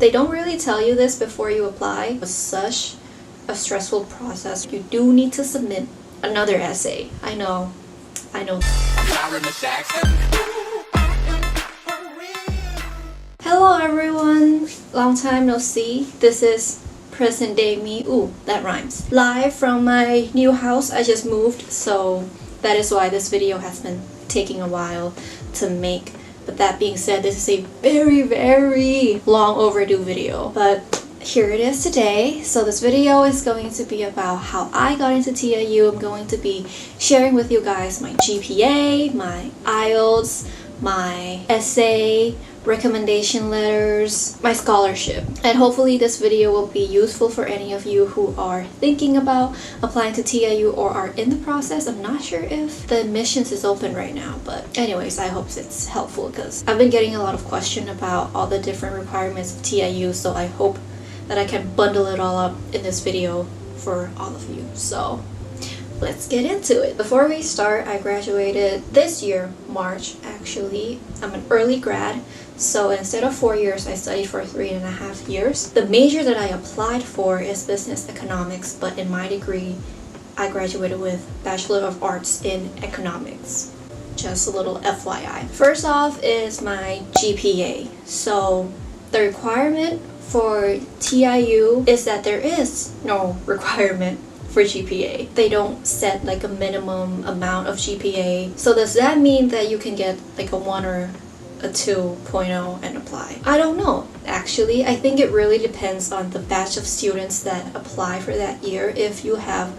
They don't really tell you this before you apply. It's such a stressful process. You do need to submit another essay. I know. Hello everyone, long time no see. This is present day me. Ooh, that rhymes. Live from my new house. I just moved, so that is why this video has been taking a while to make. But that being said, this is a very long overdue video. But here it is today. So this video is going to be about how I got into TIU. I'm going to be sharing with you guys my GPA, my Ielts, my essay, recommendation letters, my scholarship. And hopefully this video will be useful for any of you who are thinking about applying to TIU or are in the process. I'm not sure if the admissions is open right now, but anyways, I hope it's helpful because I've been getting a lot of questions about all the different requirements of TIU, so I hope that I can bundle it all up in this video for all of you. So let's get into it. Before we start, I graduated this year, March actually. I'm an early grad, so instead of 4 years, I studied for 3.5 years. The major that I applied for is business economics, but in my degree, I graduated with Bachelor of Arts in Economics. Just a little FYI. First off is my GPA. So the requirement for TIU is that there is no requirement for GPA. They don't set like a minimum amount of GPA. So does that mean that you can get like a 1 or a 2.0 and apply? I don't know. Actually, I think it really depends on the batch of students that apply for that year. If you have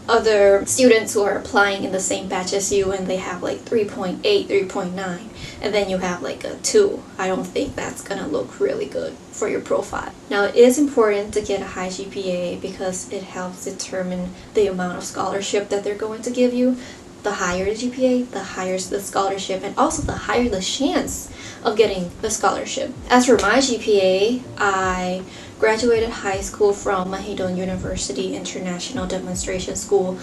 other students who are applying in the same batch as you and they have like 3.8, 3.9, and then you have like a 2, I don't think that's gonna look really good for your profile. Now, it is important to get a high GPA because it helps determine the amount of scholarship that they're going to give you. The higher the GPA, the higher the scholarship, and also the higher the chance of getting the scholarship. As for my GPA, I graduated high school from Mahidol University International Demonstration School,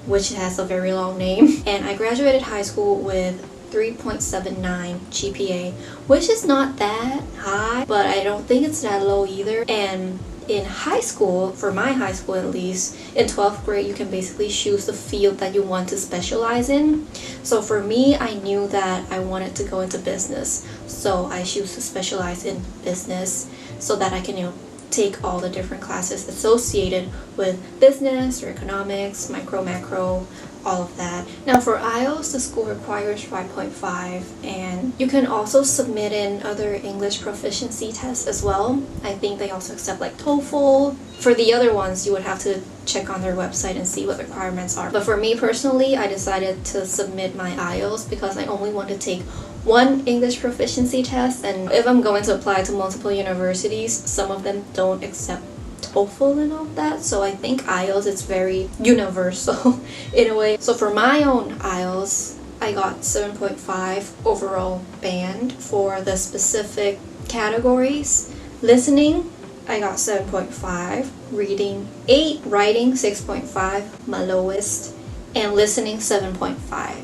which has a very long name, and I graduated high school with 3.79 GPA, which is not that high, but I don't think it's that low either. And in high school, for my high school at least, in 12th grade, you can basically choose the field that you want to specialize in. So for me, I knew that I wanted to go into business, so I choose to specialize in business so that I can, take all the different classes associated with business or economics, micro, macro, all of that. Now for IELTS, the school requires 5.5, and you can also submit in other English proficiency tests as well. I think they also accept like TOEFL. For the other ones, you would have to check on their website and see what the requirements are. But for me personally, I decided to submit my IELTS because I only want to take one English proficiency test, and if I'm going to apply to multiple universities, some of them don't accept TOEFL and all that, so I think IELTS is very universal in a way. So for my own IELTS, I got 7.5 overall band for the specific categories. Listening, I got 7.5, reading 8, writing 6.5, my lowest, and listening 7.5.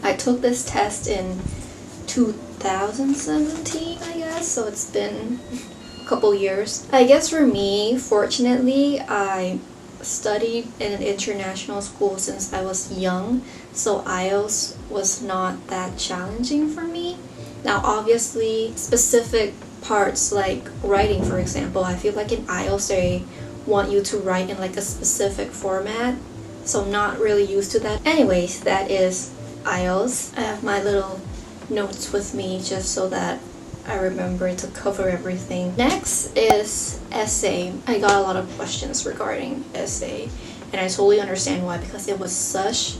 I took this test in 2017, I guess, so it's been a couple years. I guess for me, fortunately, I studied in an international school since I was young, so IELTS was not that challenging for me. Now obviously, specific parts like writing, for example, I feel like in IELTS they want you to write in like a specific format, so I'm not really used to that. Anyways, that is IELTS. I have my little notes with me just so that I remember to cover everything. Next is essay. I got a lot of questions regarding essay, and I totally understand why, because it was such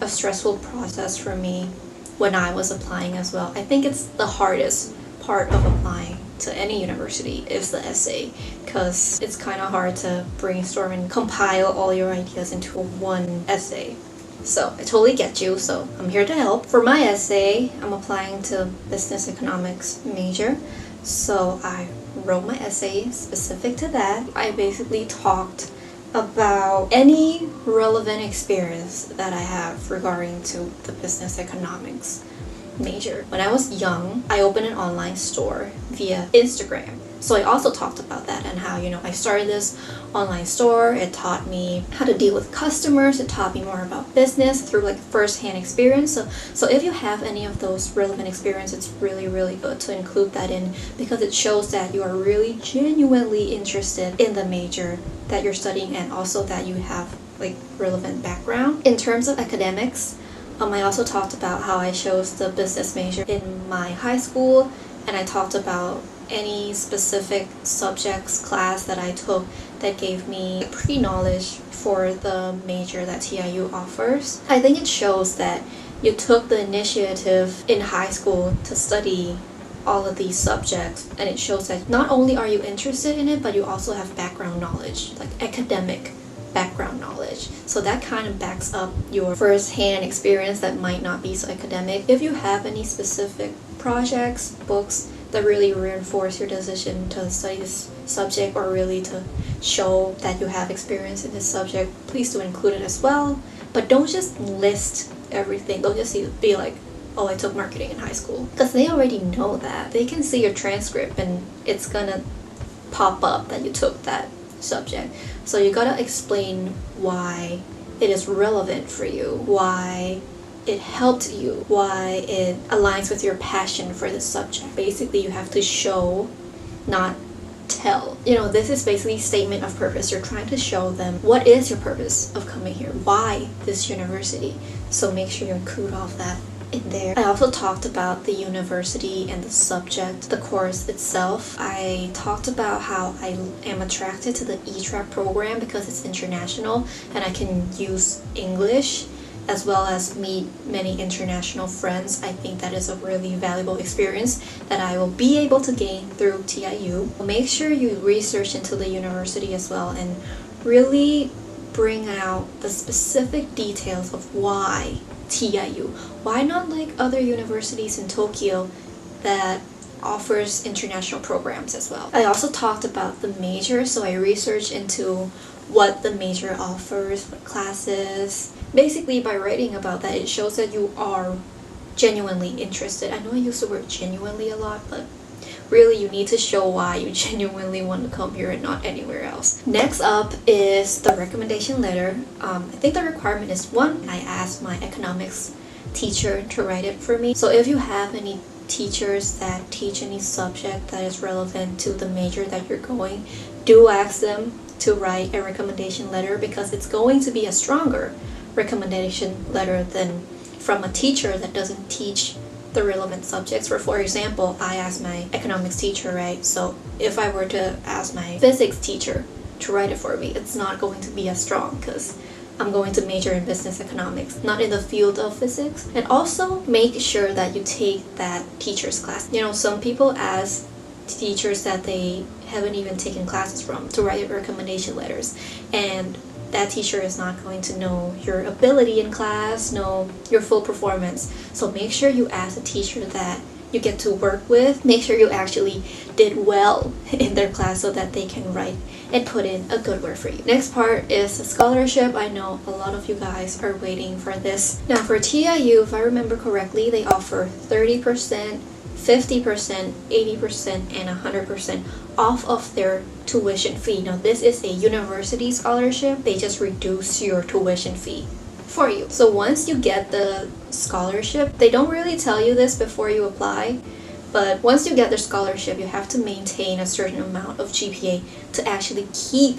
a stressful process for me when I was applying as well. I think it's the hardest part of applying to any university is the essay, because it's kind of hard to brainstorm and compile all your ideas into one essay. So I totally get you, so I'm here to help. For my essay, I'm applying to business economics major, so I wrote my essay specific to that. I basically talked about any relevant experience that I have regarding to the business economics major. When I was young, I opened an online store via Instagram. So I also talked about that and how, I started this online store. It taught me how to deal with customers. It taught me more about business through like first-hand experience. So if you have any of those relevant experience, it's really, really good to include that in, because it shows that you are really genuinely interested in the major that you're studying, and also that you have like relevant background. In terms of academics, I also talked about how I chose the business major in my high school, and I talked about any specific subjects class that I took that gave me pre-knowledge for the major that TIU offers. I think it shows that you took the initiative in high school to study all of these subjects, and it shows that not only are you interested in it, but you also have background knowledge, like academic background knowledge. So that kind of backs up your first-hand experience that might not be so academic. If you have any specific projects, books that really reinforce your decision to study this subject, or really to show that you have experience in this subject, please do include it as well. But don't just list everything. Don't just be like, oh, I took marketing in high school, because they already know that. They can see your transcript and it's gonna pop up that you took that subject. So you gotta explain why it is relevant for you, why it helped you, why it aligns with your passion for the subject. Basically, you have to show, not tell. This is basically statement of purpose. You're trying to show them what is your purpose of coming here, why this university. So make sure you include all of that in there. I also talked about the university and the subject, the course itself. I talked about how I am attracted to the E-Track program because it's international and I can use English as well as meet many international friends. I think that is a really valuable experience that I will be able to gain through TIU. Make sure you research into the university as well and really bring out the specific details of why TIU. Why not like other universities in Tokyo that offers international programs as well? I also talked about the major, so I researched into what the major offers, what classes. Basically, by writing about that, it shows that you are genuinely interested. I know I use the word genuinely a lot, but really you need to show why you genuinely want to come here and not anywhere else. Next up is the recommendation letter. I think the requirement is 1. I asked my economics teacher to write it for me. So if you have any teachers that teach any subject that is relevant to the major that you're going, do ask them to write a recommendation letter, because it's going to be a stronger recommendation letter than from a teacher that doesn't teach the relevant subjects. For example, I asked my economics teacher, right? So if I were to ask my physics teacher to write it for me, it's not going to be as strong because I'm going to major in business economics, not in the field of physics. And also make sure that you take that teacher's class. Some people ask teachers that they haven't even taken classes from to write recommendation letters, and that teacher is not going to know your ability in class, know your full performance. So make sure you ask a teacher that you get to work with. Make sure you actually did well in their class so that they can write and put in a good word for you. Next part is the scholarship. I know a lot of you guys are waiting for this. Now for TIU, if I remember correctly, they offer 30%, 50%, 80%, and 100% off of their tuition fee. Now this is a university scholarship. They just reduce your tuition fee for you. So once you get the scholarship, they don't really tell you this before you apply, but once you get the scholarship, you have to maintain a certain amount of GPA to actually keep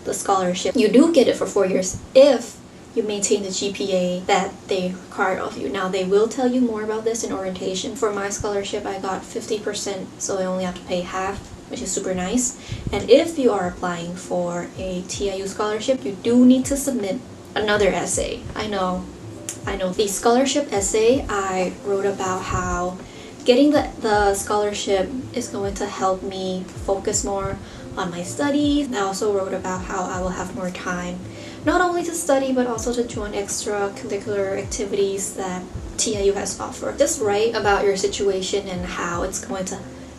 the scholarship. You do get it for 4 years if you maintain the GPA that they require of you. Now they will tell you more about this in orientation. For my scholarship, I got 50%, so I only have to pay half, which is super nice. And if you are applying for a TIU scholarship, you do need to submit another essay. I know. The scholarship essay, I wrote about how getting the scholarship is going to help me focus more on my studies. I also wrote about how I will have more time not only to study but also to join extracurricular activities that TIU has offered. Just write about your situation and how it's going to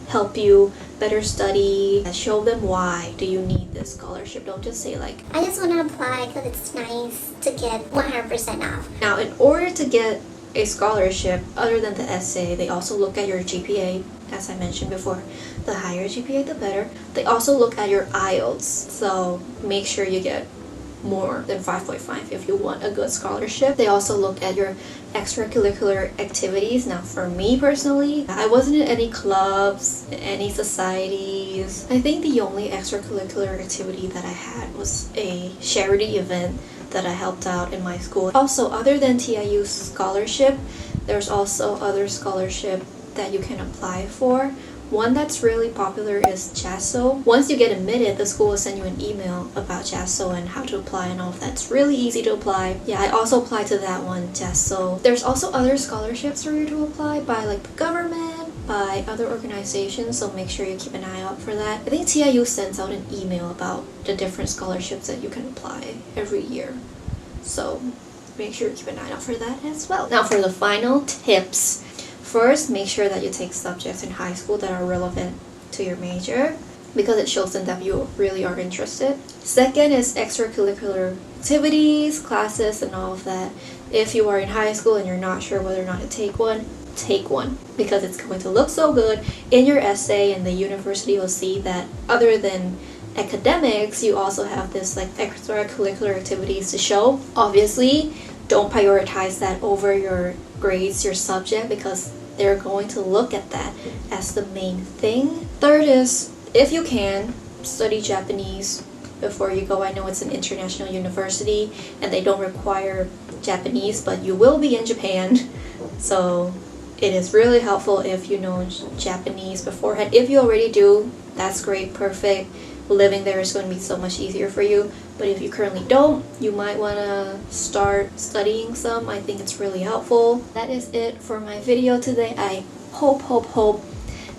help you better study, and show them why do you need this scholarship. Don't just say like, I just want to apply because it's nice to get 100% off. Now in order to get a scholarship, other than the essay, they also look at your GPA. as I mentioned before, the higher GPA the better. They also look at your Ielts, so make sure you get more than 5.5 if you want a good scholarship. They also look at your extracurricular activities. Now for me personally, I wasn't in any clubs, any societies. I think the only extracurricular activity that I had was a charity event that I helped out in my school. Also, other than TIU scholarship, there's also other scholarship that you can apply for. One that's really popular is JASO. Once you get admitted, the school will send you an email about JASO and how to apply and all of that. It's really easy to apply. Yeah, I also applied to that one, JASO. There's also other scholarships for you to apply by like the government, by other organizations, so make sure you keep an eye out for that. I think TIU sends out an email about the different scholarships that you can apply every year. So make sure you keep an eye out for that as well. Now for the final tips. First, make sure that you take subjects in high school that are relevant to your major because it shows them that you really are interested. Second is extracurricular activities, classes, and all of that. If you are in high school and you're not sure whether or not to take one because it's going to look so good in your essay, and the university will see that other than academics, you also have this like extracurricular activities to show. Obviously, don't prioritize that over your grades, your subject, because they're going to look at that as the main thing. Third is, if you can, study Japanese before you go. I know it's an international university and they don't require Japanese, but you will be in Japan, so it is really helpful if you know Japanese beforehand. If you already do, that's great, perfect. Living there is going to be so much easier for you. But if you currently don't, you might want to start studying some. I think it's really helpful. That is it for my video today. I hope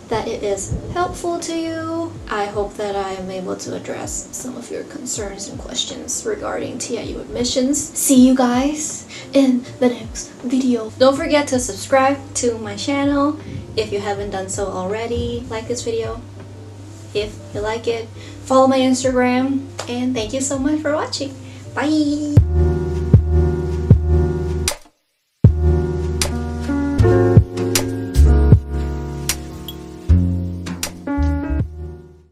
that it is helpful to you. I hope that I am able to address some of your concerns and questions regarding TIU admissions. See you guys in the next video. Don't forget to subscribe to my channel if you haven't done so already. Like this video if you like it. Follow my Instagram, and thank you so much for watching. Bye!